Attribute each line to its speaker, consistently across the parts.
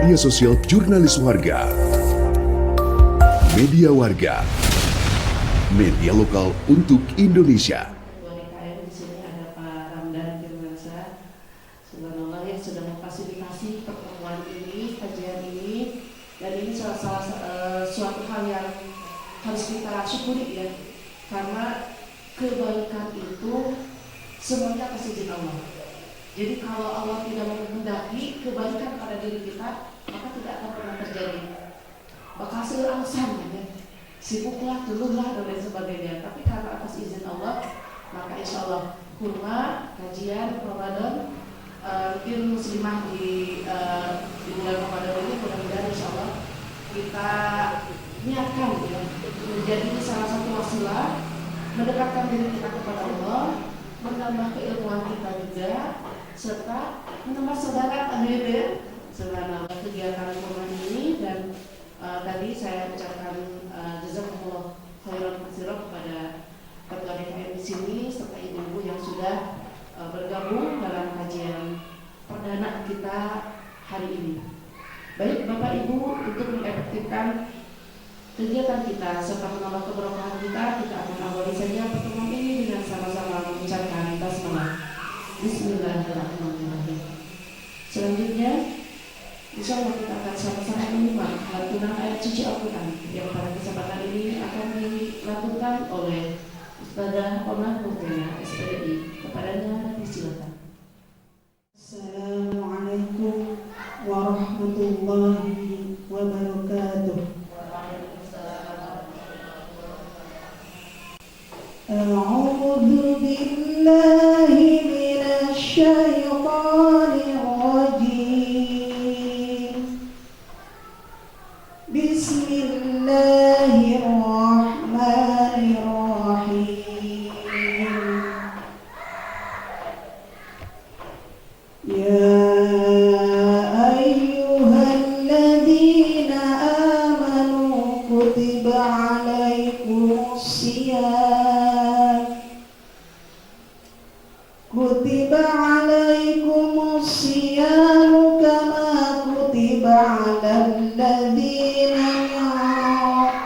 Speaker 1: Media sosial jurnalis warga. Media Warga. Media lokal untuk Indonesia.
Speaker 2: Di sini ada Pak Ramdan Firmansyah, subhanallah, yang sudah memfasilitasi pertemuan ini, kajian ini, dan ini suatu hal yang harus kita syukuri ya, karena kebaikan itu semuanya atas izin Allah. Jadi kalau Allah tidak menghendaki kebaikan pada diri kita, maka tidak akan pernah terjadi. Bakal alasan ya, sibuklah, dululah, dan lain sebagainya. Tapi karena atas izin Allah, maka insya Allah kurma kajian Ramadan mungkin muslimah di bulan Ramadan ini mudah-mudahan insya Allah kita niatkan ya, menjadi salah satu wasilah mendekatkan diri kita kepada Allah, menambah keilmuan kita juga, serta menambah saudara hadir selama kegiatan Ramadan ini. Dan tadi saya ucapkan jazakumullah khairan katsiran kepada ketua DKM di sini serta ibu-ibu yang sudah bergabung dalam kajian perdana kita hari ini. Baik Bapak Ibu, untuk mengefektifkan kegiatan kita serta menambah keberkahan kita akan awali saja pertemuan ini dengan sama-sama mengucapkan basmalah. Bismillahirrahmanirrahim. Selanjutnya, insya Allah kita akan sama-sama menyimak lantunan ayat suci Al-Quran yang pada kesempatan ini akan dilakukan oleh Ustadzah Ona Nurtina SPDI. Kepadanya disilakan.
Speaker 3: Assalamualaikum warahmatullahi wabarakatuh. A'udzu billahi minasy syaithanir rajim. Bismillahirrahmanirrahim. Ya ayyuhalladzina amanu kutiba alaikumus-siyam kama kutiba alal ladzina min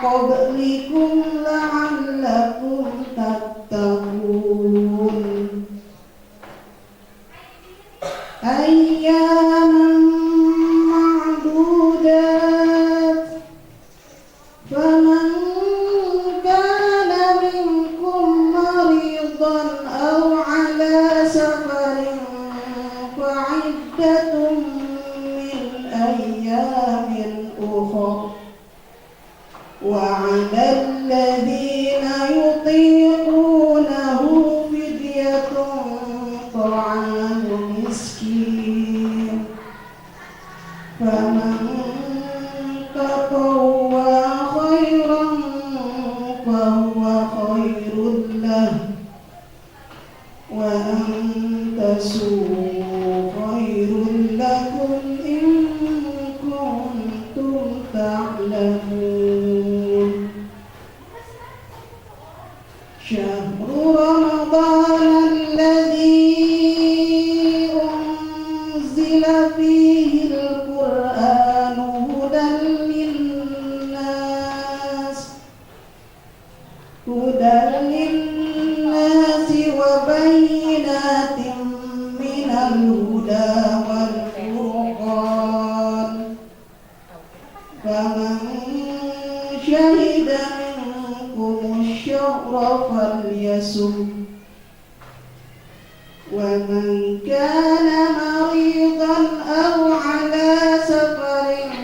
Speaker 3: qablikum la'allakum tattaqun. Ayyaman ma'dudat, faman kana minkum maridan aw ala safarin fa'iddatun min ayyamin ukhra wa 'alal ladzina yutiqunahu fidyatun ta'amu miskin faman tatawwa khairan fahuwa khairul lahu wa an tasumu khairul lakum in kuntum ta'lamun. Syahrul Ramadan alladzi unzila fihi al-Qur'anu hudan linnasi wa bayyinatin minal huda wal furqan. Faman syahida minkumusy-syahra falyasum. Wa man kana maridan aw ala safarin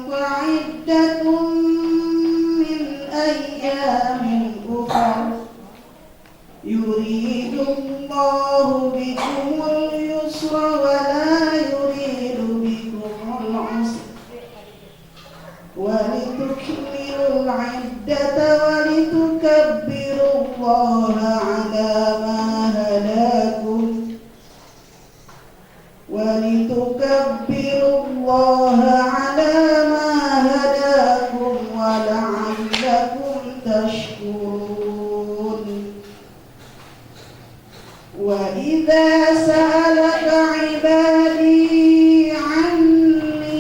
Speaker 3: fa'iddatun min ayyamin ukhra. Yuridullahu bikumul yusra wa la yuridu bikumul usra wa litukmilul 'iddata wa litukabbirullaha 'ala ma hadakum wa litukabbirullaha 'ala ma hadakum wa la'allakum tashkurun. Wa idza sa'alaka 'ibadi 'anni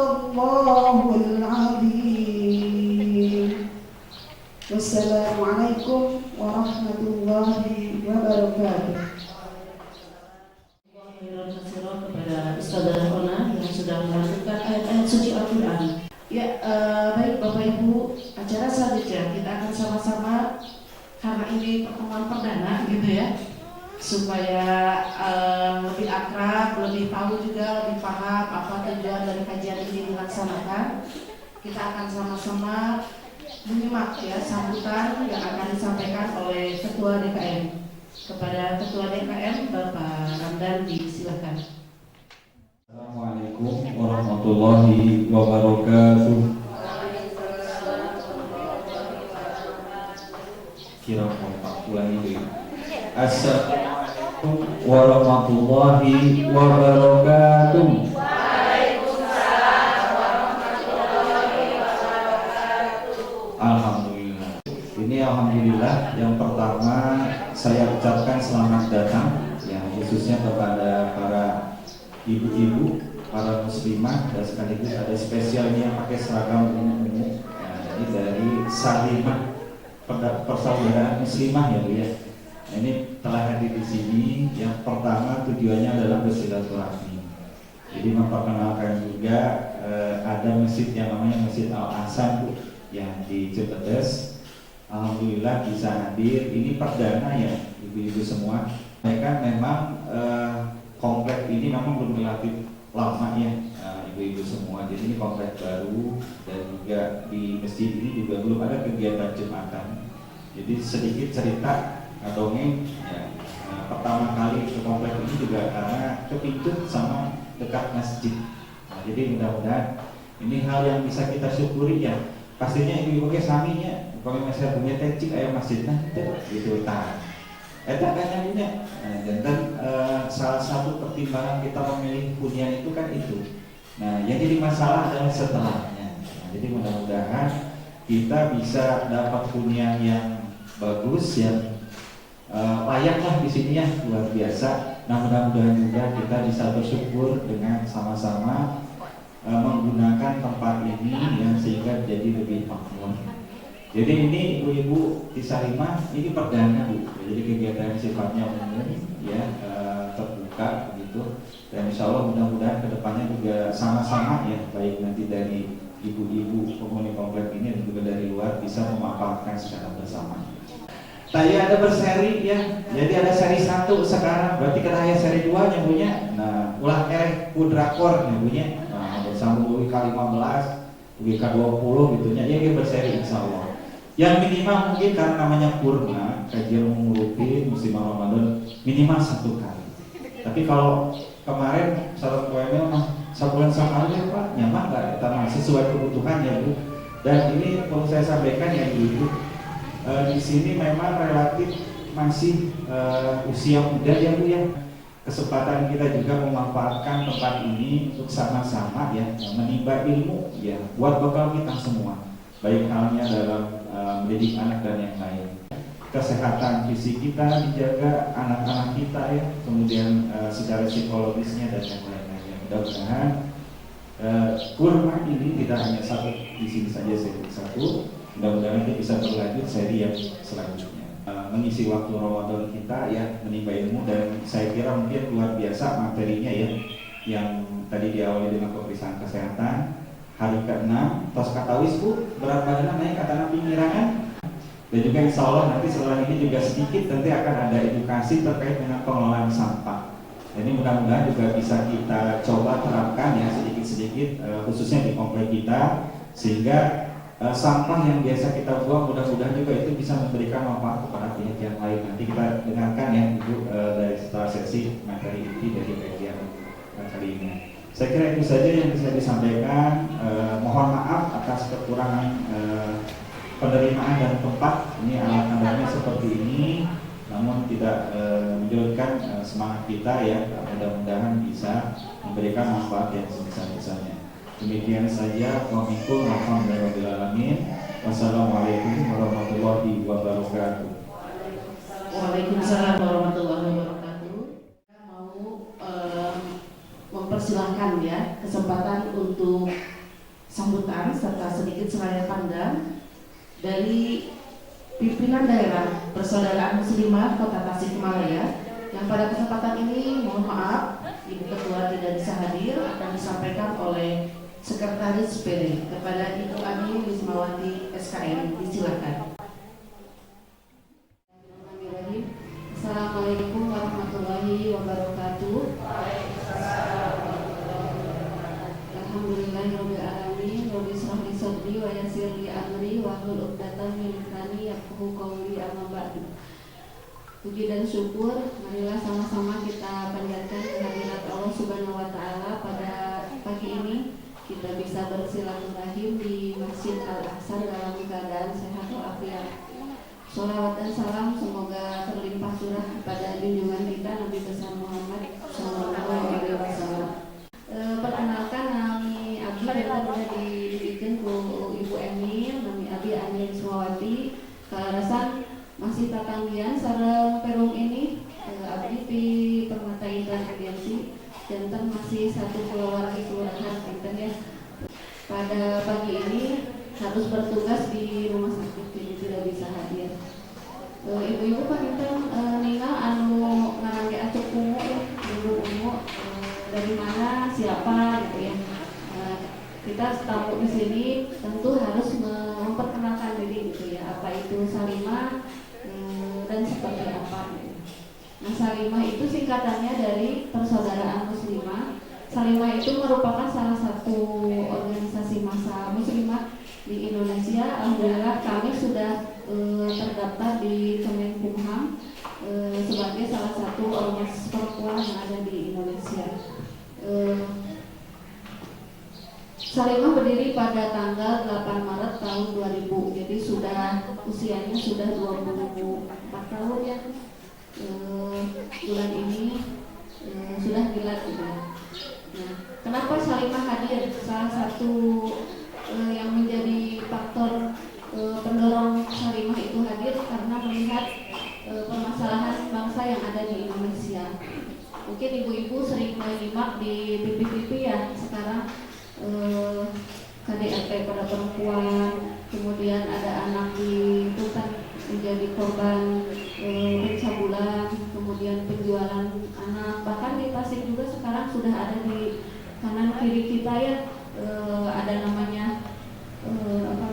Speaker 3: Sadaqallahul Azim. Wassalamualaikum warahmatullahi wabarakatuh.
Speaker 2: Kepada Ustazah Ona yang sudah melanjutkan ayat-ayat suci Al-Quran. Ya, baik Bapak Ibu, acara selanjutnya kita akan sama-sama, karena ini pertemuan perdana gitu ya, supaya lebih akrab, lebih tahu juga, lebih paham apa tujuan dari kajian ini dilaksanakan. Kita akan sama-sama menyimak ya sambutan yang akan disampaikan oleh Ketua DKM. Kepada Ketua DKM, Bapak Ramdan, disilakan.
Speaker 4: Assalamualaikum warahmatullahi wabarakatuh. Kira kompak ulangi dulu. Assalamualaikum warahmatullahi wabarakatuh. Alhamdulillah. Ini alhamdulillah yang pertama saya ucapkan selamat datang yang khususnya kepada para ibu-ibu, para muslimah, dan sekaligus ada spesialnya yang pakai seragam ungu. Nah, jadi dari Salimah Persaudaraan Muslimah ya Bu ya. Nah, ini telah hadir di sini. Yang pertama tujuannya adalah bersilaturahmi. Jadi memperkenalkan juga ada masjid yang namanya Masjid Al-Ahsan Bu, yang di Cipedes. Alhamdulillah bisa hadir. Ini perdana ya ibu-ibu semua. Mereka memang komplek ini memang belum relatif lama ya ibu-ibu semua. Jadi ini komplek baru dan juga di masjid ini juga belum ada kegiatan Jumatan. Jadi sedikit cerita dongeng ya. Pertama kali ke komplek ini juga karena kepincut sama dekat masjid. Nah, jadi mudah-mudahan ini hal yang bisa kita syukuri ya. Pastinya ibu-ibu saminya kalau masih punya tecik ayam masjidnya gitu tah. Eta kan punya. Dan salah satu pertimbangan kita memilih hunian itu kan itu. Nah, yang jadi masalah adalah setelahnya. Nah, jadi mudah-mudahan kita bisa dapat hunian yang bagus, yang layaklah di sini ya, luar biasa. Nah, mudah-mudahan juga kita bisa bersyukur dengan sama-sama menggunakan tempat ini yang sehingga jadi lebih makmur. Jadi ini ibu-ibu di Salimah ini perdana Bu. Jadi kegiatan sifatnya umum ya, terbuka begitu. Dan insya Allah mudah-mudahan kedepannya juga sama-sama ya, baik nanti dari ibu-ibu penghuni komplek ini dan juga dari luar bisa memanfaatkan secara bersama. Tadi ada berseri ya, jadi ada seri 1 sekarang, berarti kita ada seri 2 yang punya. Nah, ulah Pudrakor yang punya. Nah, bersambung K15, K20 gitunya, ya berseri insya Allah. Yang minimal mungkin karena namanya kurma, kajian mengurupin musim Ramadan minimal 1 kali. Tapi kalau kemarin salat KML mah sebulan sekali ya Pak, nyaman nggak? Kita masih sesuai kebutuhan ya Bu. Dan ini perlu saya sampaikan ya Ibu, di sini memang relatif masih usia muda ya Bu ya. Kesempatan kita juga memanfaatkan tempat ini untuk sama-sama ya menimba ilmu ya buat bekal kita semua. Baik halnya dalam mendidik anak dan yang lain. Kesehatan fisik kita dijaga, anak-anak kita ya, kemudian secara psikologisnya dan yang lain-lainnya. Mudah-mudahan kurma ini tidak hanya satu di sini saja seri 1, mudah-mudahan itu bisa berlanjut seri yang selanjutnya. Mengisi waktu Ramadan kita ya, menimba ilmu, dan saya kira mungkin luar biasa materinya ya, yang tadi diawali dengan pemeriksaan kesehatan. Hari ke-6, tos katawis Bu, berat badan naik kata pinggirangan. Dan juga insya Allah nanti setelah ini juga sedikit nanti akan ada edukasi terkait dengan pengelolaan sampah. Ini mudah-mudahan juga bisa kita coba terapkan ya sedikit-sedikit khususnya di komplek kita, sehingga sampah yang biasa kita buang mudah-mudahan juga itu bisa memberikan manfaat kepada pihak yang lain. Nanti kita dengarkan ya Ibu dari setelah sesi materi inti dari kajian kali ini. Saya kira itu saja yang bisa disampaikan. Mohon maaf atas kekurangan penerimaan dan tempat. Ini alat-alatnya seperti ini, namun tidak menyurutkan semangat kita ya. Mudah-mudahan bisa memberikan manfaat yang sebesar-besarnya. Demikian saja. Wassalamualaikum warahmatullahi wabarakatuh.
Speaker 2: Waalaikumsalam warahmatullahi wabarakatuh. Mau mempersilahkan ya kesempatan untuk sambutan serta sedikit seraya pandang dari pimpinan daerah Persaudaraan Muslimah Kota Tasikmalaya yang pada kesempatan ini mohon maaf Ibu Ketua tidak bisa hadir, akan disampaikan oleh Sekretaris PD kepada Ibu Ani Wismawati SKM. Disilakan. Assalamualaikum warahmatullahi wabarakatuh. Alhamdulillahirabbil alamin. Rabbi shrah li sadri wa yassir li amri wahlul 'uqdatam min lisani yafqahu qawli. Amma ba'du. Puji dan syukur marilah sama-sama kita panjatkan kehadirat Allah Subhanahu wa taala pada pagi ini. Kita bisa bersilaturahim di Masjid Al-Aqsa dalam keadaan sehat walafiat. Sholawat dan salam semoga terlimpah curah kepada junjungan kita Nabi besar Muhammad Sallallahu Alaihi Wasallam. Perkenalkan nami Abi dan dibikin ku Ibu Emil, nami Abi Ani Wismawati. Kalarasan masih tatanggian sareng perum ini Abdi di Permata Intan Agensi jantan masih satu keluarga kelurahan Intan ya. Pada pagi ini harus bertugas di rumah sakit jadi tidak bisa hadir. Ibu-ibu pakinten ningal anu ngarangge acuk ungu ya, ibu ungu dari mana siapa gitu ya. Kita tamu di sini tentu harus memperkenalkan diri gitu ya, apa itu Salimah dan seperti apa gitu. Nah, Salimah itu singkatannya dari Persaudaraan Muslimah. Salimah itu merupakan salah satu organisasi massa muslimah di Indonesia. Alhamdulillah kami sudah terdaftar di Kemenkumham sebagai salah satu ormas perempuan yang ada di Indonesia. Salimah berdiri pada tanggal 8 Maret tahun 2000, jadi usianya sudah 24 tahun ya. Bulan ini sudah gila gitu. Nah, kenapa Salimah hadir? Salah satu yang menjadi faktor pendorong Salimah itu hadir karena melihat permasalahan bangsa yang ada di Indonesia. Mungkin ibu-ibu sering menyimak di TV ya sekarang KDRT pada perempuan, kemudian ada anak di hutan menjadi korban pencabulan, kemudian penjualan anak, bahkan di Tasik juga sekarang sudah ada di kanan kiri kita ya, ada namanya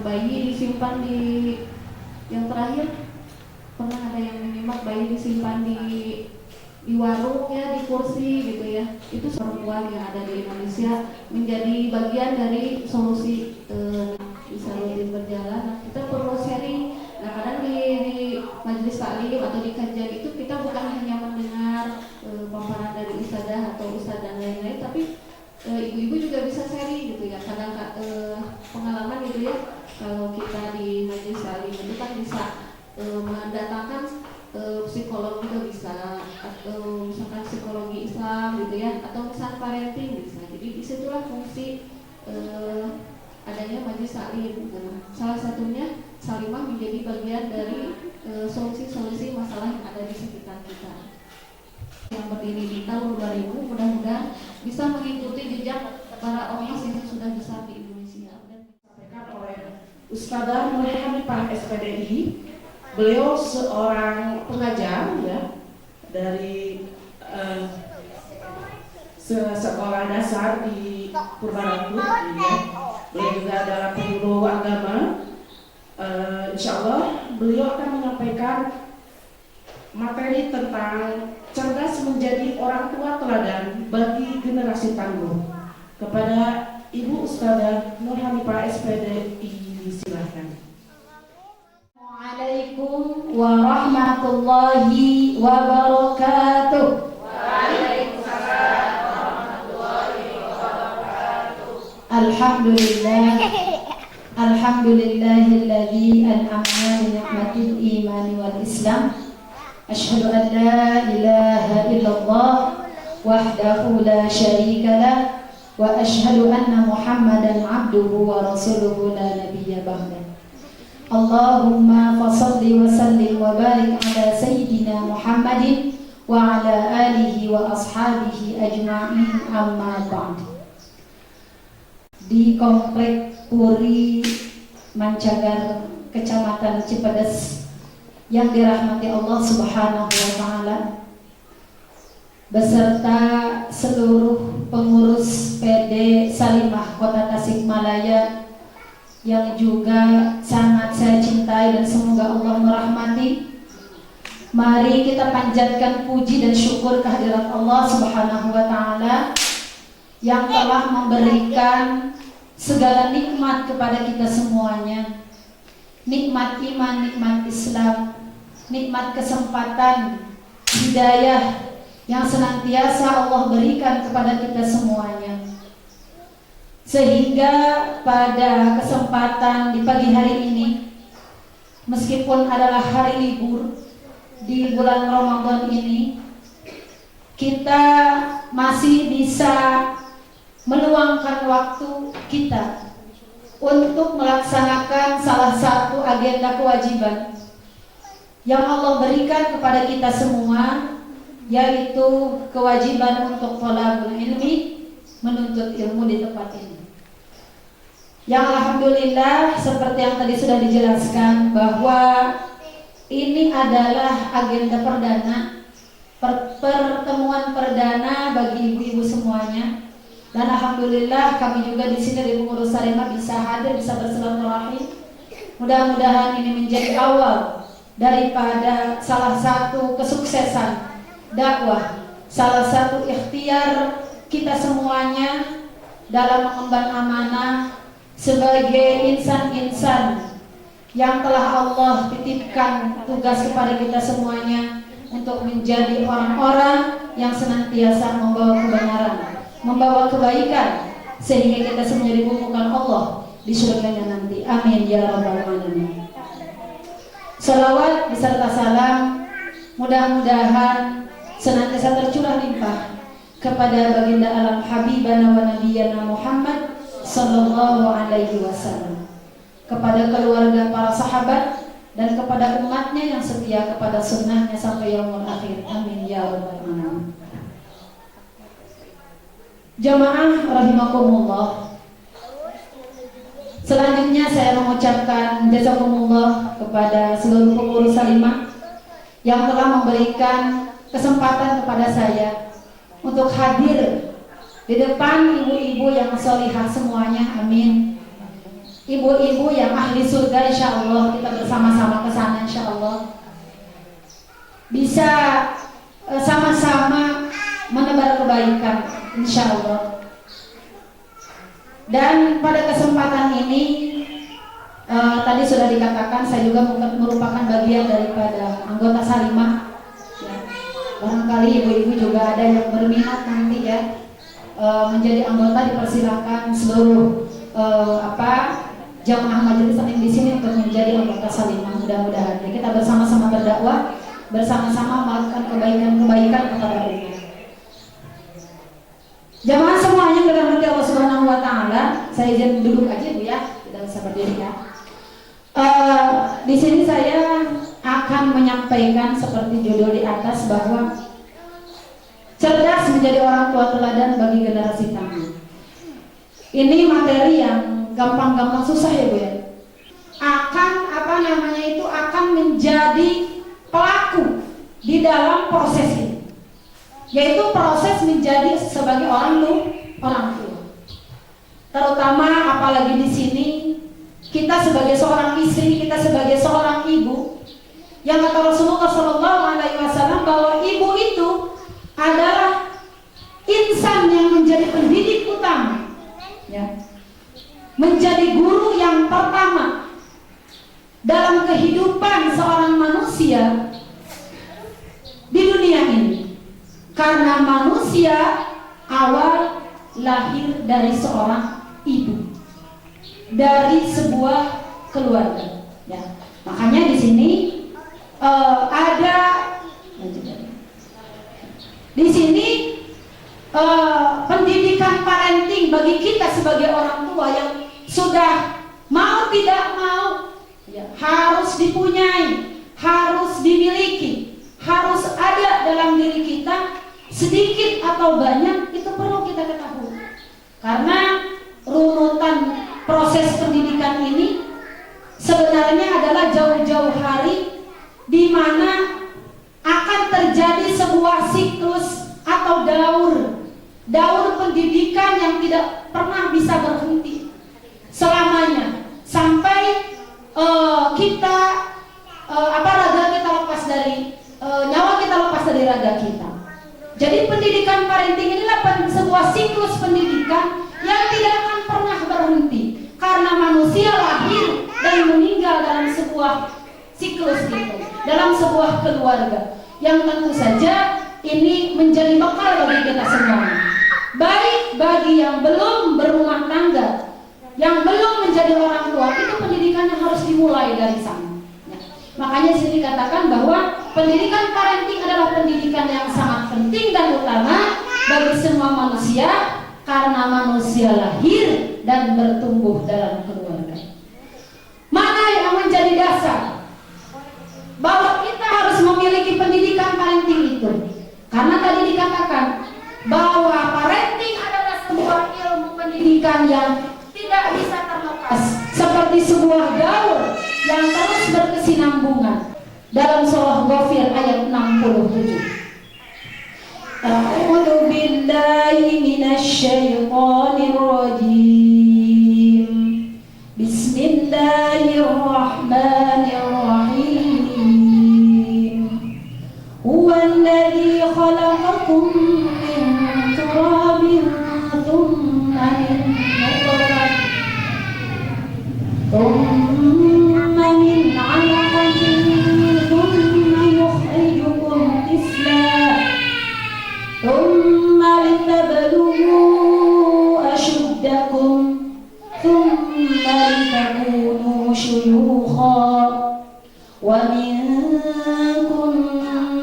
Speaker 2: bayi disimpan di, yang terakhir pernah ada yang menyimak bayi disimpan di warung ya, di kursi gitu ya. Itu perempuan yang ada di Indonesia menjadi bagian dari solusi bisa rutin berjalan. Nah, kita perlu sharing. Nah, kadang di majelis taklim atau di kajian itu kita bukan hanya mendengar paparan dari ustadzah atau ustadz dan lain-lain, tapi ibu-ibu juga bisa sharing gitu ya. Kadang pengalaman gitu ya, kalau kita di majelis taklim itu kan bisa mendatangkan psikolog juga bisa, atau misalkan psikologi Islam gitu ya, atau misalkan parenting bisa. Jadi disitulah fungsi adanya majelis taklim. Salah satunya Salimah menjadi bagian dari solusi-solusi masalah yang ada di sekitar kita. Yang berdiri di tahun 2000, mudah-mudahan bisa mengikuti jejak para ormas yang sudah besar di Indonesia.
Speaker 3: Disampaikan oleh Ustadzah Nur Hanifah SPDI. Beliau seorang pengajar ya dari sekolah dasar di Purbalingga. Ya. Beliau juga adalah penguru agama. Insya Allah beliau akan menyampaikan materi tentang cerdas menjadi orang tua teladan bagi generasi tangguh. Kepada Ibu Ustadzah Nur Hanifah SPDI, silakan.
Speaker 5: Assalamualaikum warahmatullahi wabarakatuh.
Speaker 2: Waalaikumsalam warahmatullahi wabarakatuh.
Speaker 5: Alhamdulillahilladzi an'ama bi ni'matil iman wal islam. Asyhadu an la ilaha illallah wahdahu la syarika lah wa asyhadu anna Muhammadan abduhu wa rasuluhu la nabiyya ba'dah. Allahumma fasalli wa sallim wa barik ala sayyidina Muhammadin wa ala alihi wa ashabihi ajma'in, amma ba'd. di Komplek Puri Mancagar, Kecamatan Cipedes, yang dirahmati Allah Subhanahu wa Ta'ala, beserta seluruh pengurus PD Salimah Kota Tasikmalaya yang juga sangat saya cintai dan semoga Allah merahmati. Mari kita panjatkan puji dan syukur kehadirat Allah Subhanahu wa Ta'ala yang telah memberikan segala nikmat kepada kita semuanya. Nikmat iman, nikmat Islam, nikmat kesempatan, hidayah yang senantiasa Allah berikan kepada kita semuanya. Sehingga pada kesempatan di pagi hari ini, meskipun adalah hari libur di bulan Ramadan ini, kita masih bisa meluangkan waktu kita untuk melaksanakan salah satu agenda kewajiban yang Allah berikan kepada kita semua, yaitu kewajiban untuk thalabul ilmi, menuntut ilmu di tempat ini. Yang alhamdulillah seperti yang tadi sudah dijelaskan bahwa ini adalah agenda perdana, pertemuan perdana bagi ibu-ibu semuanya. Dan alhamdulillah kami juga di sini di pengurus Salimah bisa hadir, bisa bersilaturahim. Mudah-mudahan ini menjadi awal daripada salah satu kesuksesan dakwah, salah satu ikhtiar kita semuanya dalam mengemban amanah sebagai insan-insan yang telah Allah titipkan tugas kepada kita semuanya untuk menjadi orang-orang yang senantiasa membawa kebenaran, membawa kebaikan, sehingga kita semua dibukukan Allah di surganya nanti. Amin ya rabbal alamin. Salawat beserta salam mudah-mudahan senantiasa tercurah limpah kepada baginda alam habibana wa nabiyana Muhammad sallallahu alaihi wasallam, kepada keluarga para sahabat dan kepada umatnya yang setia kepada sunnahnya sampai yaumul akhir. Amin ya rabbal alamin. Jamaah rahimakumullah, selanjutnya saya mengucapkan jazakumullah kepada seluruh pengurus Salimah yang telah memberikan kesempatan kepada saya untuk hadir di depan ibu-ibu yang solihah semuanya. Amin. Ibu-ibu yang ahli surga, insya Allah kita bersama-sama ke sana, insya Allah bisa sama-sama menebar kebaikan, insya Allah. Dan pada kesempatan ini tadi sudah dikatakan saya juga merupakan bagian daripada anggota Salimah. Ya, barangkali ibu-ibu juga ada yang berminat nanti ya menjadi anggota, dipersilakan seluruh jamaah majelis taklim di sini untuk menjadi anggota Salimah. Mudah-mudahan ya, kita bersama-sama berdakwah, bersama-sama melakukan kebaikan-kebaikan kepada umat. Jamaah semuanya dirahmati Allah Subhanahu wa Ta'ala, saya izin duduk aja Bu ya, tidak usah berdiri ya. Di sini saya akan menyampaikan seperti judul di atas bahwa cerdas menjadi orang tua teladan bagi generasi kami. Ini materi yang gampang-gampang susah ya Bu ya. Akan menjadi pelaku di dalam proses ini, yaitu proses menjadi sebagai orang tua. Terutama apalagi di sini kita sebagai seorang istri, kita sebagai seorang ibu, yang kata Rasulullah SAW bahwa ibu itu adalah insan yang menjadi pendidik utama, ya, menjadi guru yang pertama dalam kehidupan seorang manusia di dunia ini. Karena manusia awal lahir dari seorang ibu, dari sebuah keluarga. Ya, makanya di sini ada di sini pendidikan parenting bagi kita sebagai orang tua yang sudah mau tidak mau ya, harus dipunyai, harus dimiliki, harus ada dalam diri kita, sedikit atau banyak itu perlu kita ketahui. Karena runutan proses pendidikan ini sebenarnya adalah jauh-jauh hari di mana akan terjadi sebuah siklus atau daur pendidikan yang tidak pernah bisa berhenti selamanya sampai raga kita lepas dari nyawa kita lepas dari raga kita. Jadi pendidikan parenting inilah sebuah siklus pendidikan yang tidak akan pernah berhenti karena manusia lahir dan meninggal dalam sebuah siklus itu, dalam sebuah keluarga yang tentu saja ini menjadi bekal bagi kita semua. Baik bagi yang belum berumah tangga, yang belum menjadi orang tua, itu pendidikannya harus dimulai dari sana. Makanya sini dikatakan bahwa pendidikan parenting adalah pendidikan yang sangat penting dan utama bagi semua manusia karena manusia lahir dan bertumbuh dalam keluarga. Mana yang menjadi dasar bahwa kita harus memiliki pendidikan parenting itu? Karena tadi dikatakan bahwa parenting adalah sebuah ilmu pendidikan yang tidak bisa terlepas seperti sebuah daur yang terus berkesinambungan. Dalam surah Ghafir ayat 67. A'udzu billahi minasyaitonir rajim. Bismillahirrahmanirrahim. Huwallazi khalaqakum min turabin thumma min nutfatin thumma min 'alaqatin thumma yukhrijukum tiflan thumma litablughu ashuddakum thumma litakunu shuyukhan wa minkum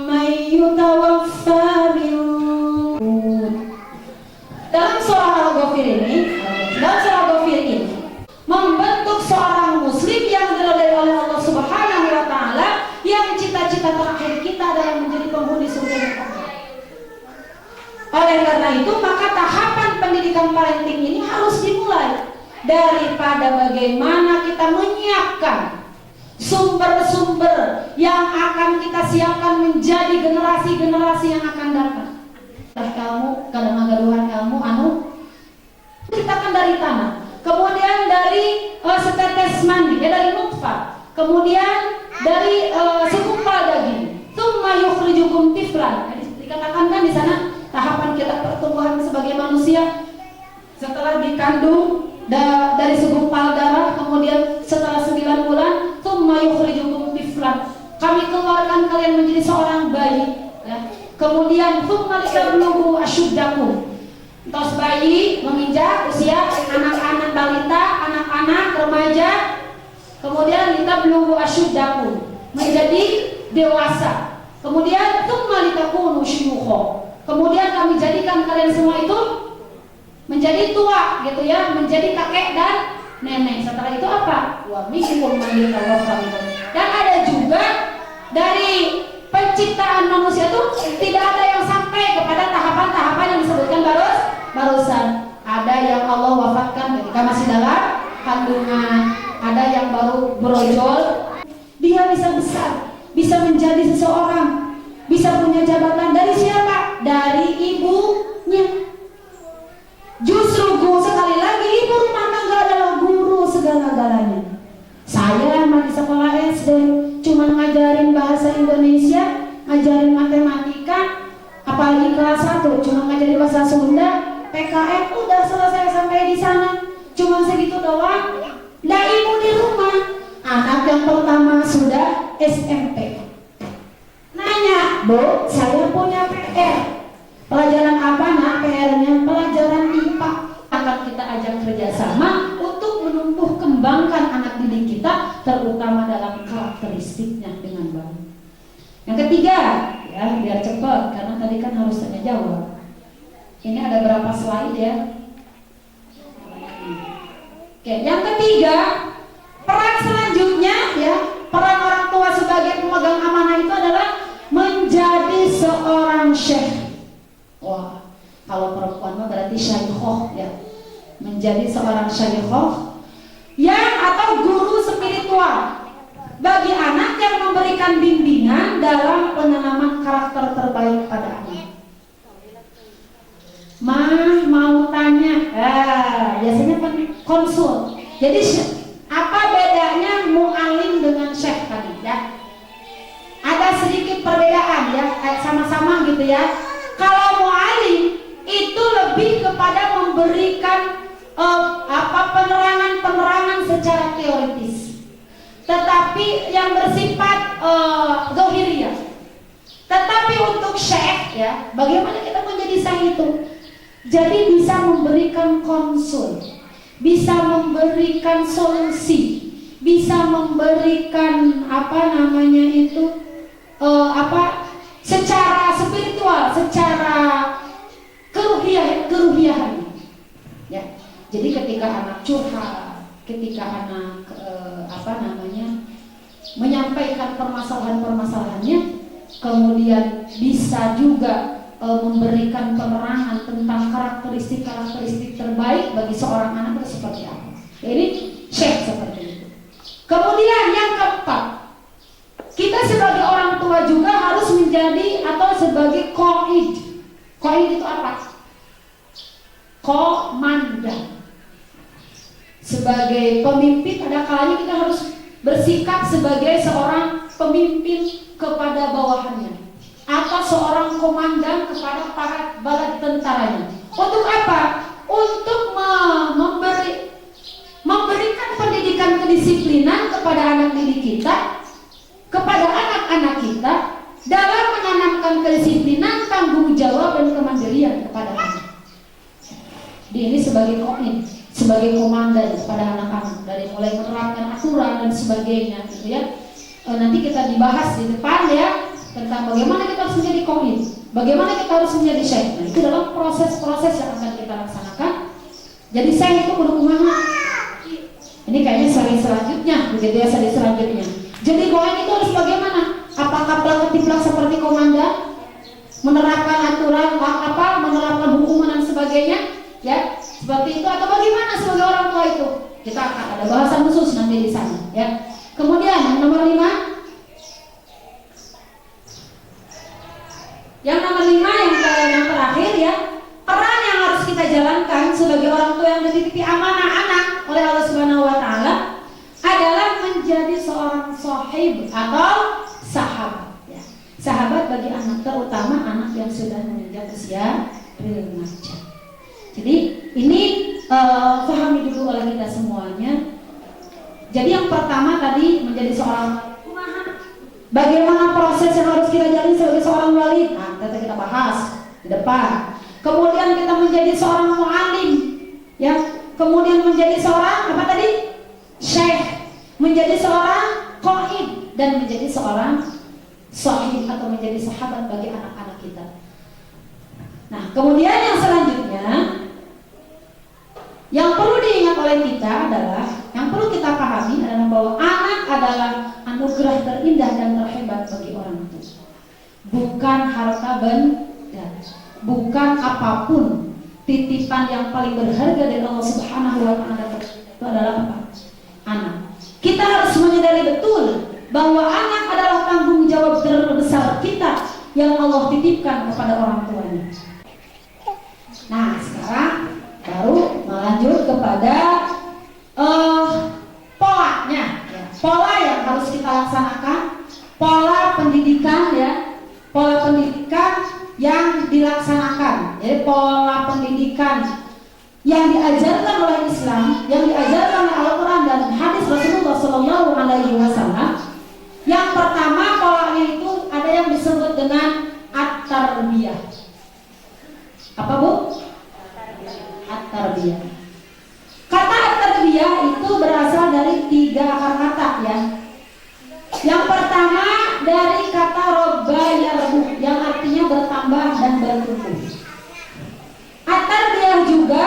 Speaker 5: man yutawaffa min dalam surah Al-Ghafir ini membentuk seorang muslim yang diridhai oleh Allah Subhanahu wa taala yang cita-cita terakhir kita adalah menjadi penghuni surga neraka. Oleh karena itu maka tahapan pendidikan parenting ini harus dimulai daripada bagaimana kita menyiapkan sumber-sumber yang akan kita siapkan menjadi generasi-generasi yang akan datang. Kamu kadang-kadang kamu ciptakan dari tanah, kemudian dari setetes mani, dari nutfah, kemudian dari segumpal daging, tsumma yukhrijukum tiflan. Dikatakan kan di sana tahapan kita pertumbuhan sebagai manusia setelah dikandung dari segumpal darah, kemudian setelah 9 bulan, tsumma yukhrijukum tiflan. Kami keluarkan kalian menjadi seorang bayi, ya. Kemudian tsumma litablughu ashuddakum. Tos bayi menginjak usia anak-anak balita, anak-anak remaja, kemudian litablughu ashuddakum menjadi dewasa. Kemudian tsumma litakunu syuyukha. Kemudian kami jadikan kalian semua itu menjadi tua, gitu ya, menjadi kakek dan nenek. Setelah itu apa? Wa minkum man yutawaffa. Dan ada juga dari penciptaan manusia itu tidak ada yang sampai kepada tahapan-tahapan yang disebutkan barusan. Ada yang Allah wafatkan ketika masih dalam kandungan, ada yang baru brojol. Dia bisa besar, bisa menjadi seseorang, bisa punya jabatan dari siapa? Dari ibunya. Justru sekali lagi ibu rumah tangga adalah guru segala-galanya. Saya di sekolah SD cuma ngajarin bahasa Indonesia, ngajarin matematika, apalagi kelas 1 cuma ngajarin bahasa Sunda, PKN udah selesai sampai di sana. Cuma segitu doang. Nah, ibu di rumah, anak yang pertama sudah SMP. Nanya, "Bu, saya punya PR. Pelajaran apa nak PR-nya?" "Pelajaran IPA." Akan kita ajak kerjasama untuk menumbuh kembangkan anak didik kita, terutama dalam karakteristiknya dengan baik. Yang ketiga, ya biar cepat karena tadi kan harus tanya jawab. Ini ada berapa slide ya? Oke, yang ketiga, peran selanjutnya ya, peran orang tua sebagai pemegang amanah itu adalah menjadi seorang syekh. Wah, kalau perempuan mah berarti syaikhoh ya. menjadi seorang syaikhah yang atau guru spiritual bagi anak yang memberikan bimbingan dalam penanaman karakter terbaik pada anak. Mau tanya, biasanya konsul. Jadi apa bedanya mu'alim dengan syekh tadi ya? Ada sedikit perbedaan ya, sama-sama gitu ya. Kalau mu'alim itu lebih kepada memberikan penerangan secara teoritis, tetapi yang bersifat zahiriyah. Tetapi untuk syekh ya, bagaimana kita menjadi syekh itu? Jadi bisa memberikan konsul, bisa memberikan solusi, bisa memberikan secara spiritual, secara keruhiahan. Ya. Jadi ketika anak curhat, ketika anak menyampaikan permasalahannya, kemudian bisa juga memberikan penerangan tentang karakteristik terbaik bagi seorang anak itu seperti apa. Jadi syekh seperti itu. Kemudian yang keempat, kita sebagai orang tua juga harus menjadi atau sebagai qaid. Qaid itu apa? Komandan. Sebagai pemimpin ada kalanya kita harus bersikap sebagai seorang pemimpin kepada bawahannya, atau seorang komandan kepada para bala tentaranya. Untuk apa? Untuk memberikan pendidikan kedisiplinan kepada anak didik kita, kepada anak-anak kita, dalam menanamkan kedisiplinan, tanggung jawab dan kemandirian kepada anak. Ini sebagai komandan, sebagai komandan kepada anak-anak, dari mulai menerapkan aturan dan sebagainya, gitu ya. Nanti kita dibahas di depan ya, tentang bagaimana kita harus menjadi qaid, bagaimana kita harus menjadi syekh. Nah, itu dalam proses-proses yang akan kita laksanakan. Jadi syekh itu kumaha. Ini kayaknya seri selanjutnya, begitu ya, seri selanjutnya. Jadi qaid itu harus bagaimana? Apakah plak-tiplak seperti komandan, menerapkan aturan, menerapkan hukuman dan sebagainya, ya, seperti itu, atau bagaimana sebagai orang tua itu? Kita akan ada bahasan khusus nanti di sana, ya. Kemudian yang nomor 5. Yang nomor 5 yang terakhir ya, peran yang harus kita jalankan sebagai orang tua yang dititipi amanah anak oleh Allah Subhanahu wa taala adalah menjadi seorang sahib atau sahabat ya. Sahabat bagi anak, terutama anak yang sudah menginjak usia remaja. Jadi ini pahami dulu oleh kita semuanya. Jadi yang pertama tadi menjadi seorang bagaimana proses yang harus kita jalani sebagai seorang wali? Nah, kita bahas di depan. Kemudian kita menjadi seorang mu'alim, ya. Kemudian menjadi seorang apa tadi? Syekh, menjadi seorang qaid, dan menjadi seorang sahib atau menjadi sahabat bagi anak-anak kita. Nah, kemudian yang selanjutnya yang perlu diingat oleh kita adalah, yang perlu kita pahami adalah bahwa anak adalah anugerah terindah dan terhebat bagi orang tua. Bukan harta benda, bukan apapun. Titipan yang paling berharga dari Allah Subhanahu wa taala itu adalah apa? Anak. Kita harus menyadari betul bahwa anak adalah tanggung jawab terbesar kita yang Allah titipkan kepada orang tuanya. Nah, sekarang baru melanjut kepada polanya, ya. Pola yang harus kita laksanakan, pola pendidikan ya, pola pendidikan yang dilaksanakan, jadi pola pendidikan yang diajarkan oleh Islam, yang diajarkan oleh Al-Quran dan hadis Rasulullah Sallallahu Alaihi Wasallam. Yang pertama polanya itu ada yang disebut dengan at-tarbiyah. Apa bu? At-tarbiyah. Kata at-tarbiyah itu berasal dari 3 akar kata ya. Yang pertama dari kata robba yarbu, yang artinya bertambah dan bertumbuh. At-tarbiyah juga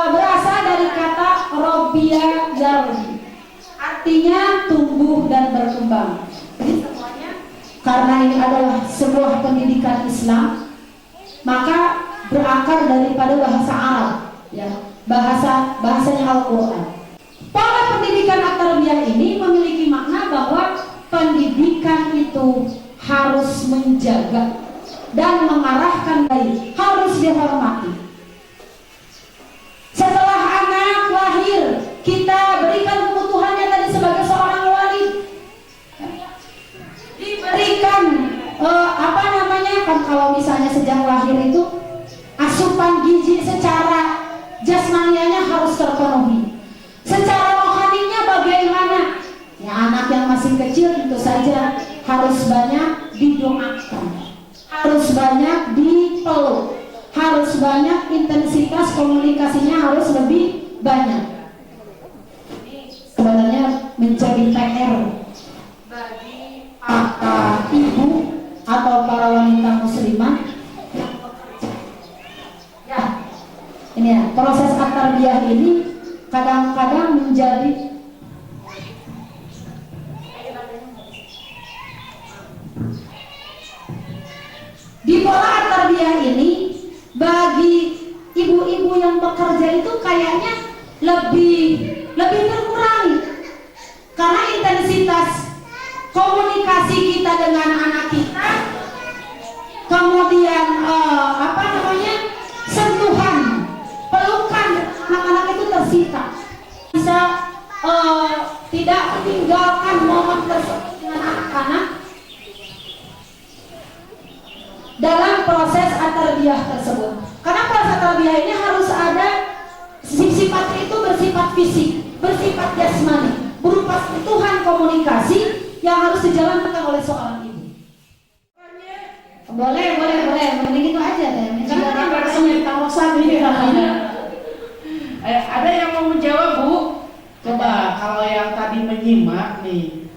Speaker 5: berasal dari kata robbiya yarbu, artinya tumbuh dan berkembang. Jadi semuanya, karena ini adalah sebuah pendidikan Islam, maka berakar daripada bahasa Arab ya, bahasanya Al-Quran. Pola pendidikan at-tarbiyah ini memiliki makna bahwa pendidikan itu harus menjaga dan mengarahkan bayi, harus dihormati. Setelah anak lahir, kita berikan kebutuhannya tadi sebagai seorang walid, diberikan kan kalau misalnya sejak lahir itu asupan gizi secara jasmanianya harus terpenuhi. Secara rohaninya bagaimana? Ya, anak yang masih kecil tentu saja harus banyak didoakan, harus banyak dipeluk, harus banyak intensitas komunikasinya harus lebih banyak. Sebenarnya menjadi PR bagi ibu atau para wanita muslimah yang bekerja. Ya, ini ya, proses at-tarbiyah ini kadang-kadang menjadi di pola at-tarbiyah ini bagi ibu-ibu yang bekerja itu kayaknya lebih terkurangi karena intensitas komunikasi kita dengan anak kita, kemudian sentuhan, pelukan anak-anak itu tersita, bisa tidak meninggalkan momen tersebut dengan anak-anak dalam proses at-tarbiyah tersebut. Karena proses at-tarbiyah ini harus ada sifatnya itu bersifat fisik, bersifat jasmani, berupa sentuhan komunikasi yang harus dijalankan oleh seorang ibu. Boleh, mending itu aja deh.
Speaker 3: Karena rasanya tawasan ini ada yang mau menjawab, Bu? Coba kalau yang tadi menyimak nih,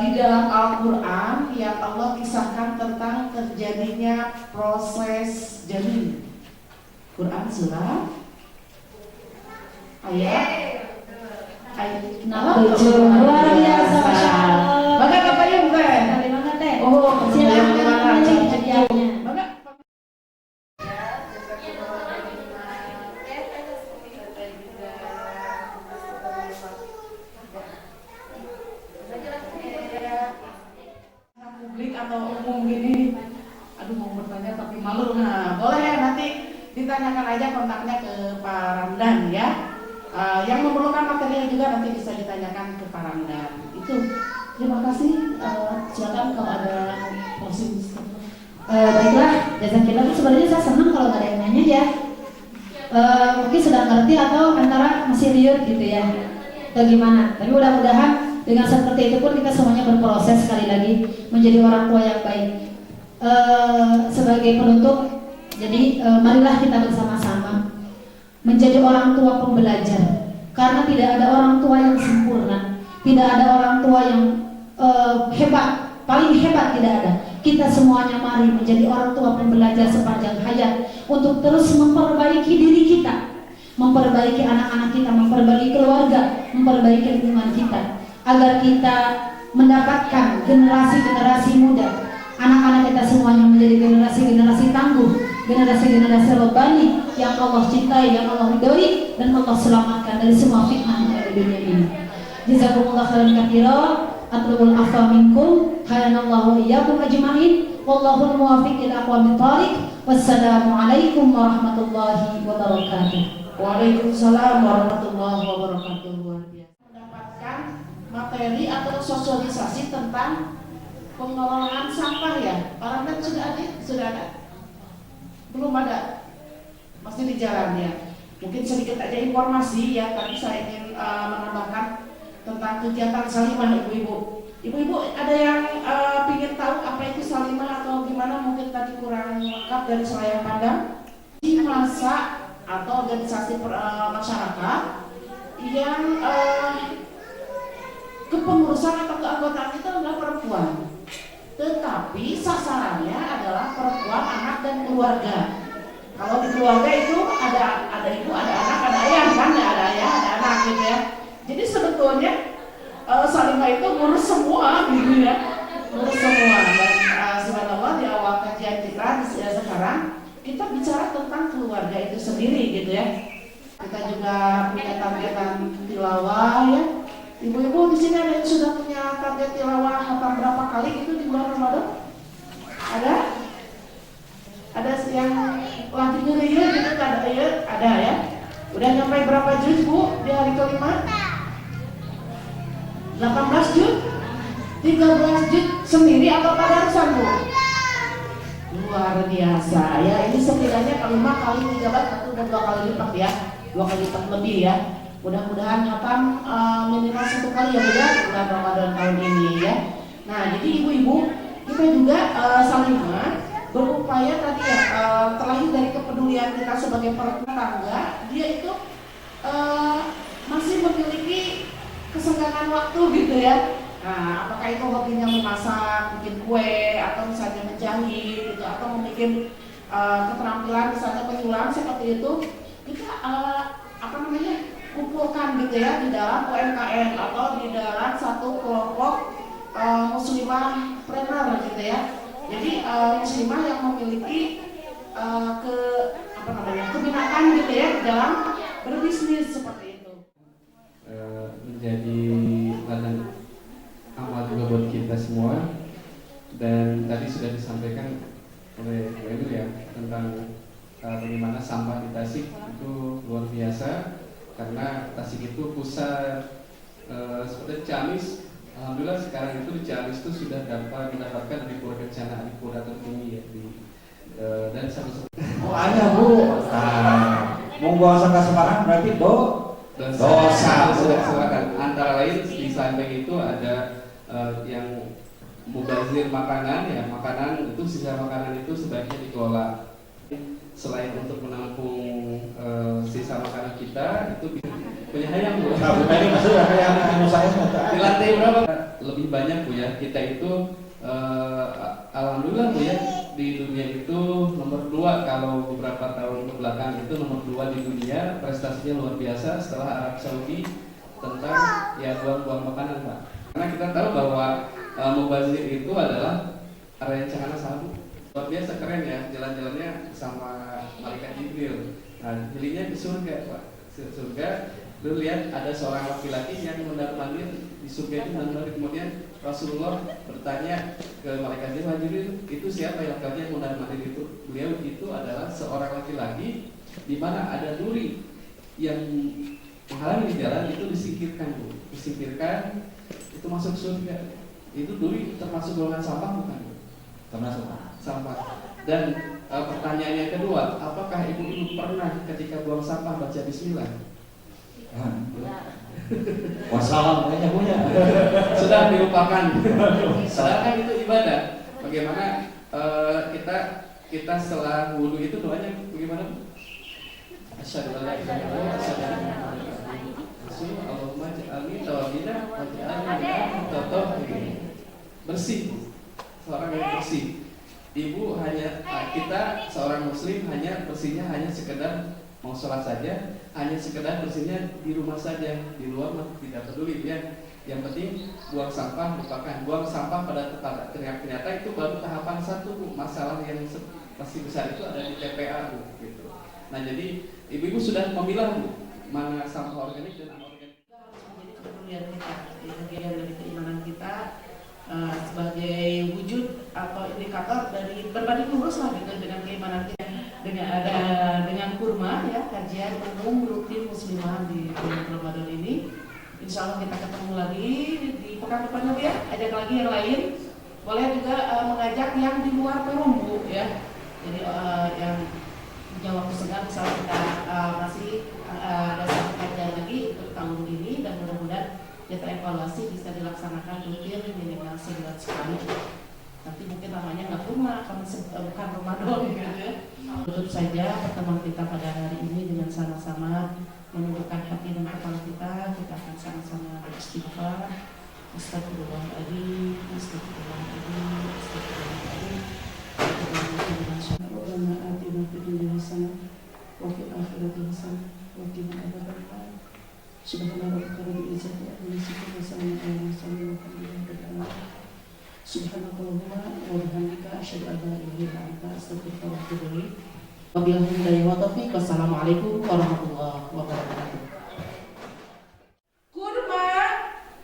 Speaker 3: di dalam Al-Quran yang Allah kisahkan tentang terjadinya proses janin. Quran surah ayat
Speaker 5: luar biasa, Masya Allah.
Speaker 3: Maka katanya bukan?
Speaker 5: Dari mana teh?
Speaker 3: Oh,
Speaker 5: silakan hadiahnya.
Speaker 3: Publik atau umum gini, aduh mau bertanya tapi malu. Nah, boleh ya nanti ditanyakan aja kontaknya ke Pak Ramdan ya. Yang memerlukan materi juga nanti bisa ditanyakan ke Pak Ramdan. Itu. Terima kasih. Silakan kalau ada closing statement.
Speaker 5: Baiklah, jazakillah. Sebenarnya saya senang kalau ada yang nanya ya. Mungkin sudah ngerti atau antara masih liur gitu ya. Atau gimana? Tapi mudah-mudahan dengan seperti itu pun kita semuanya berproses sekali lagi menjadi orang tua yang baik. Sebagai penutup, jadi marilah kita bersama-sama menjadi orang tua pembelajar, karena tidak ada orang tua yang sempurna, tidak ada orang tua yang hebat, paling hebat tidak ada. Kita semuanya mari menjadi orang tua pembelajar sepanjang hayat untuk terus memperbaiki diri kita, memperbaiki anak-anak kita, memperbaiki keluarga, memperbaiki lingkungan kita, agar kita mendapatkan generasi-generasi muda, anak-anak kita semuanya menjadi generasi-generasi tangguh, generasi-generasi robbani yang Allah cintai, yang Allah ridhoi, dan Allah selamatkan dari semua fitnah yang ada di dunia ini. Jazakumullah khairan katsira, atlubul afwa minkum, hayanallahu iyyakum ajmain, wallahul muwaffiq ila aqwamit thariq. Wassalamualaikum warahmatullahi wabarakatuh.
Speaker 3: Waalaikumsalam warahmatullahi wabarakatuh. Mendapatkan materi atau sosialisasi tentang pengelolaan sampah ya. Pak Ramdan sudah ada? Sudah ada? Belum ada? Masih di jalan ya. Mungkin sedikit aja informasi ya, tapi saya ingin menambahkan tentang kegiatan salimah ibu-ibu. Ibu-ibu ada yang ingin tahu apa itu salimah atau gimana? Mungkin tadi kurang lengkap dari saya pandang. Di masa atau organisasi masyarakat yang kepengurusan atau keanggotaan itu adalah perempuan, tetapi sasarannya adalah perempuan, anak dan keluarga. Kalau di keluarga itu ada ibu, ada anak, ada ayah kan, ada ayah, ada anak gitu ya. Jadi sebetulnya salimah itu ngurus semua gitu ya, ngurus semua. Dan subhanallah di awal kajian kita sekarang kita bicara tentang keluarga itu sendiri gitu ya. Kita juga punya targetan tilawah ya. Ibu-ibu di sini ada yang sudah punya target tilawah hatam berapa kali itu di bulan Ramadan? Ada? Ada yang lagi nyeri gitu ada ya? Ada ya? Udah nyampe berapa juz Bu di hari kelima? 18 juz? 13 juz sendiri atau tadarusan Bu? Luar biasa ya, ini setidaknya 5 kali 13 atau 2 kali lipat ya, 2 kali lipat lebih ya. Mudah-mudahan hatam minimal 1 kali ya Bu ya bulan Ramadan tahun ini ya. Nah jadi ibu-ibu kita juga saling berupaya tadi ya, terlahir dari kepedulian kita sebagai tetangga, dia itu masih memiliki kesenggangan waktu gitu ya. Nah, apakah itu hobinya memasak, bikin kue, atau misalnya menjahit, gitu, atau membuat keterampilan misalnya penyulam seperti itu, kita kumpulkan gitu ya di dalam UMKM atau di dalam satu kelompok muslimah trainer gitu ya. Jadi muslimah yang memiliki keminatan gitu ya dalam berbisnis seperti itu.
Speaker 6: Menjadi ladang amal juga buat kita semua. Dan tadi sudah disampaikan oleh Bu Emil ya tentang bagaimana sampah di Tasik itu luar biasa, karena Tasik itu pusat seperti Ciamis. Alhamdulillah sekarang itu di Ciamis itu sudah dapat mendapatkan Adipura Kencana Adipura tertinggi ya dan satu.
Speaker 4: Oh ada Bu. Mau buang sampah sembarang berarti dosa.
Speaker 6: Sudah silakan. Antara lain di samping itu ada yang mubazir makanan ya, makanan itu sisa makanan itu sebaiknya dikelola. Selain untuk menampung sisa makanan kita itu punya hayam Bu.
Speaker 4: Nah, Bu Mary maksudnya hayam anu saya
Speaker 6: di lantai berapa? Lebih banyak Bu ya. Kita itu alhamdulillah Bu ya, di dunia itu nomor 2 kalau beberapa tahun ke belakang itu nomor 2 di dunia, prestasinya luar biasa setelah Arab Saudi tentang ya buang-buang makanan Pak. Karena kita tahu bahwa mubazir itu adalah rencana sabu. Luar biasa keren ya, jalan-jalannya sama malaikat Jibril. Nah, jadinya ke surga Pak. Surga, lu lihat ada seorang laki-laki yang mondar-mandir di surga itu, dan kemudian Rasulullah bertanya ke malaikat Jibril, itu siapa yang laki-laki yang mondar-mandir itu? Beliau itu adalah seorang laki-laki di mana ada duri yang menghalangi jalan, itu disingkirkan Bu. Disingkirkan, itu masuk surga. Itu duri termasuk golongan sampah bukan Bu?
Speaker 4: termasuk
Speaker 6: Sampah. Dan pertanyaan yang kedua, apakah ibu-ibu pernah ketika buang sampah baca bismillah?
Speaker 4: wassalam kayaknya punya.
Speaker 6: Sudah dilupakan. Sedangkan itu ibadah. Bagaimana kita setelah wudhu itu doanya bagaimana? Asyhadu an la ilaha illallah, asyhadu anna Muhammadan rasulullah, Allahumma ja'alni tawabina wa ja'alni tawabin. Bersih, seorang yang bersih. Ibu kita seorang muslim hanya bersihnya hanya sekedar mau sholat saja, hanya sekedar bersihnya di rumah saja, di luar tidak peduli ya. Yang penting buang sampah lupakan. Buang sampah pada ternyata itu baru tahapan 1 Bu. Masalah yang pasti besar itu ada di TPA Bu gitu. Nah jadi ibu-ibu sudah memilah Bu mana sampah organik dan anorganik.
Speaker 3: Menjadi kepedulian kita, bagian dari keimanan kita sebagai wujud atau indikator dari berbanding lurus lah gitu dengan keimanan kita dengan kurma ya, kajian umum rutin muslimah di bulan Ramadan ini. Insya Allah kita ketemu lagi di pekan depannya ya, ajak lagi yang lain. Boleh juga mengajak yang di luar Perumbu ya. Jadi yang punya waktu senggang misalnya kita masih ada satu kajian lagi untuk tahun ini, dan mudah-mudahan ya terevaluasi bisa dilaksanakan rutin minimal sebulan sekali. Nanti mungkin namanya nggak rumah, karena bukan Ramadan gitu ya. Tutup saja pertemuan kita pada hari ini dengan sama-sama menundukkan hati dan kepala kita. Kita akan sama-sama beristighfar. Astagfirullahaladzim, astagfirullahaladzim, astagfirullahaladzim. Rabbana atina fid dunya hasanah wa fil akhirati hasanah wa qina adzabannar. Subhana rabbika rabbil izzati amma yasifun wa salamun alal mursalin walhamdulillahi rabbil alamin. Subhanakallahumma wa bihamdika asyhadu an la ilaha illa anta astaghfiruka wa atubu ilaik. Wabillahi hidayah wa taufiq. Wassalamualaikum warahmatullahi wabarakatuh.
Speaker 2: Kurma,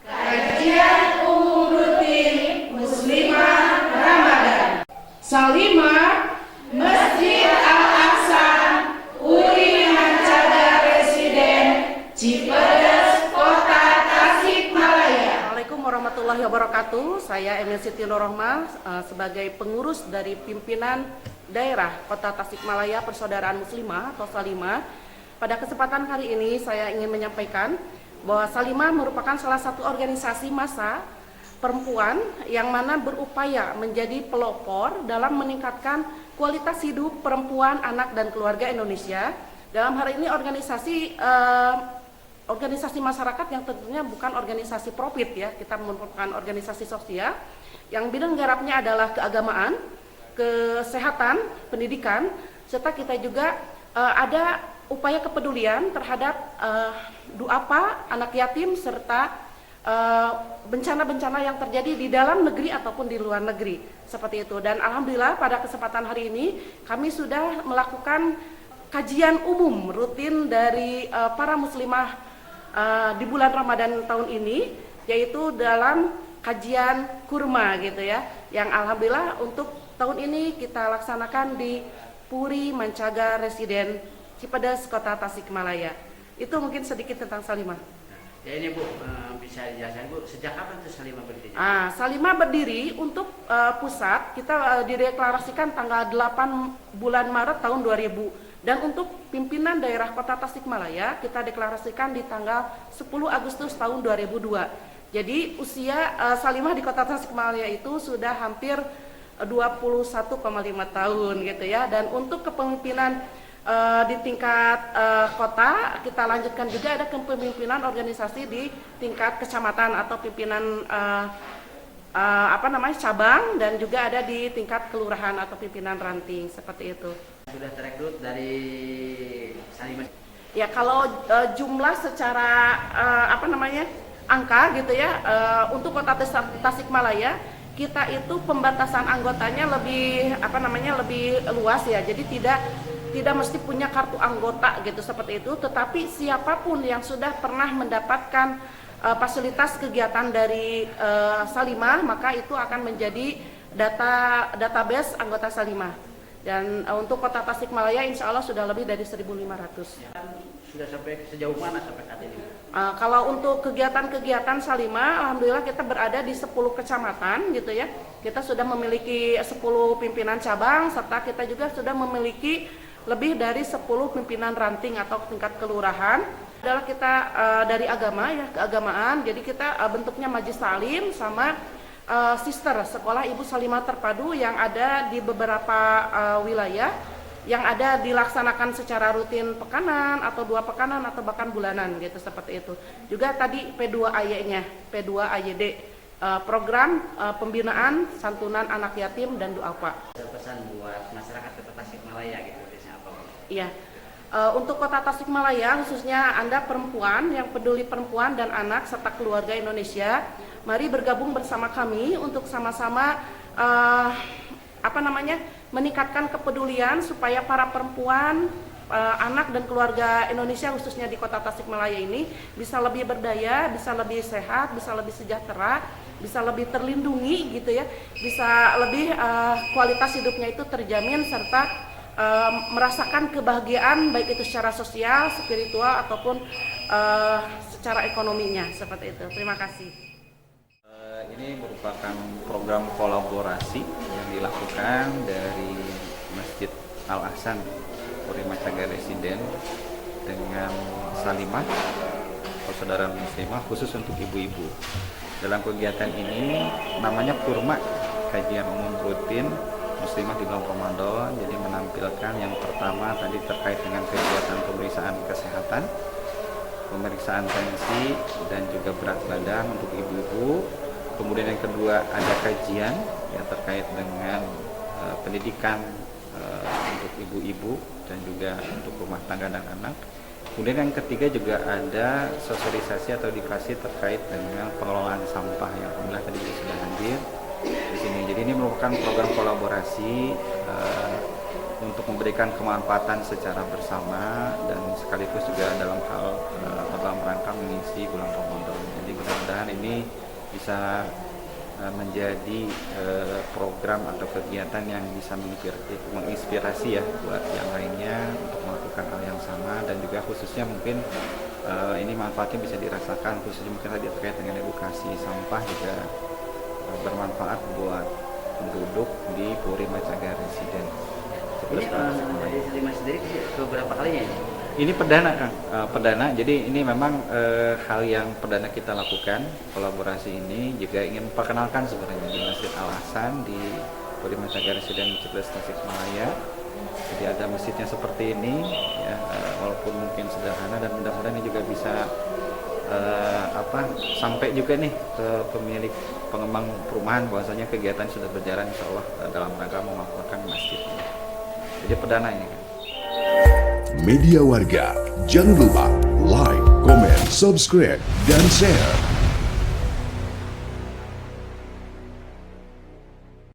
Speaker 2: kajian umum rutin Muslimah Ramadan. Salimah, Masjid Al-Aqsa, Uri Mancaga Residen, Cipedes, Kota Tasikmalaya.
Speaker 7: Assalamualaikum warahmatullahi wabarakatuh. Saya Emil Siti Nurrohmah sebagai pengurus dari pimpinan daerah Kota Tasikmalaya Persaudaraan Muslimah atau Salimah. Pada kesempatan hari ini saya ingin menyampaikan bahwa Salimah merupakan salah satu organisasi massa perempuan yang mana berupaya menjadi pelopor dalam meningkatkan kualitas hidup perempuan, anak, dan keluarga Indonesia. Dalam hari ini organisasi masyarakat yang tentunya bukan organisasi profit ya, kita merupakan organisasi sosial yang bidang garapnya adalah keagamaan, kesehatan, pendidikan, serta kita juga ada upaya kepedulian terhadap duafa, anak yatim, serta bencana-bencana yang terjadi di dalam negeri ataupun di luar negeri, seperti itu. Dan alhamdulillah pada kesempatan hari ini kami sudah melakukan kajian umum rutin dari para muslimah di bulan Ramadan tahun ini, yaitu dalam kajian kurma gitu ya, yang alhamdulillah untuk tahun ini kita laksanakan di Puri Mancaga Residen, Cipedes, Kota Tasikmalaya. Itu mungkin sedikit tentang Salimah.
Speaker 8: Ya ini Bu, bisa dijelaskan Bu, sejak kapan tuh Salimah berdiri?
Speaker 7: Salimah berdiri untuk pusat, kita dideklarasikan tanggal 8 bulan Maret tahun 2000. Dan untuk pimpinan daerah Kota Tasikmalaya kita deklarasikan di tanggal 10 Agustus tahun 2002. Jadi usia Salimah di Kota Tasikmalaya itu sudah hampir 21,5 tahun gitu ya. Dan untuk kepemimpinan di tingkat kota kita lanjutkan juga ada kepemimpinan organisasi di tingkat kecamatan atau pimpinan cabang, dan juga ada di tingkat kelurahan atau pimpinan ranting, seperti itu.
Speaker 8: Sudah terekrut dari Salimah?
Speaker 7: Ya kalau jumlah secara angka gitu ya, untuk Kota Tasikmalaya kita itu pembatasan anggotanya lebih luas ya. Jadi tidak mesti punya kartu anggota gitu seperti itu, tetapi siapapun yang sudah pernah mendapatkan fasilitas kegiatan dari Salimah, maka itu akan menjadi database anggota Salimah. Dan untuk Kota Tasikmalaya insya Allah sudah lebih dari 1.500.
Speaker 8: Ya, sudah sampai sejauh mana sampai saat ini?
Speaker 7: Kalau untuk kegiatan-kegiatan Salimah, alhamdulillah kita berada di 10 kecamatan gitu ya. Kita sudah memiliki 10 pimpinan cabang, serta kita juga sudah memiliki lebih dari 10 pimpinan ranting atau tingkat kelurahan. Adalah kita dari agama ya, keagamaan. Jadi kita bentuknya majlis taklim sama sister sekolah Ibu Salimah Terpadu yang ada di beberapa wilayah, yang ada dilaksanakan secara rutin pekanan atau 2 pekanan atau bahkan bulanan gitu, seperti itu. Juga tadi P2AY-nya, P2AYD, program pembinaan santunan anak yatim dan duafa.
Speaker 8: Ada pesan buat masyarakat Kota Tasikmalaya gitu, biasanya apa?
Speaker 7: Iya. Untuk Kota Tasikmalaya khususnya Anda perempuan yang peduli perempuan dan anak serta keluarga Indonesia, mari bergabung bersama kami untuk sama-sama meningkatkan kepedulian supaya para perempuan, anak dan keluarga Indonesia khususnya di Kota Tasikmalaya ini bisa lebih berdaya, bisa lebih sehat, bisa lebih sejahtera, bisa lebih terlindungi gitu ya, bisa lebih kualitas hidupnya itu terjamin, serta merasakan kebahagiaan baik itu secara sosial, spiritual ataupun secara ekonominya, seperti itu. Terima kasih.
Speaker 9: Ini merupakan program kolaborasi yang dilakukan dari Masjid Al-Ahsan Puri Mancaga Residen dengan Salimah Persaudaraan Muslimah khusus untuk ibu-ibu. Dalam kegiatan ini namanya Kurma, kajian umum rutin Muslimah di bulan Ramadan. Jadi menampilkan yang pertama tadi terkait dengan kegiatan pemeriksaan kesehatan, pemeriksaan tensi dan juga berat badan untuk ibu-ibu. Kemudian yang kedua ada kajian yang terkait dengan pendidikan untuk ibu-ibu dan juga untuk rumah tangga dan anak. Kemudian yang ketiga juga ada sosialisasi atau edukasi terkait dengan pengelolaan sampah yang alhamdulillah tadi sudah hadir di sini. Jadi ini merupakan program kolaborasi untuk memberikan kemanfaatan secara bersama dan sekaligus juga dalam hal dalam rangka mengisi bulan Ramadan. Jadi mudah-mudahan ini bisa menjadi program atau kegiatan yang bisa menginspirasi ya buat yang lainnya untuk melakukan hal yang sama, dan juga khususnya mungkin ini manfaatnya bisa dirasakan khususnya mungkin tadi terkait dengan edukasi sampah juga bermanfaat buat penduduk di Puri Macaga Residen.
Speaker 8: Ini dari Seliman sendiri beberapa kalinya ya?
Speaker 9: Ini perdana Kang, perdana. Jadi ini memang hal yang perdana kita lakukan. Kolaborasi ini juga ingin memperkenalkan sebenarnya di Masjid Al Ahsan di Puri Macaga Residen Cibles Tasikmalaya. Jadi ada masjidnya seperti ini, ya, walaupun mungkin sederhana, dan mudah-mudahan ini juga bisa sampai juga nih ke pemilik pengembang perumahan bahwasanya kegiatan sudah berjalan insya Allah dalam rangka memakmurkan masjid ini. Jadi perdana ini kan.
Speaker 1: Media Warga, jangan lupa like, comment, subscribe, dan share.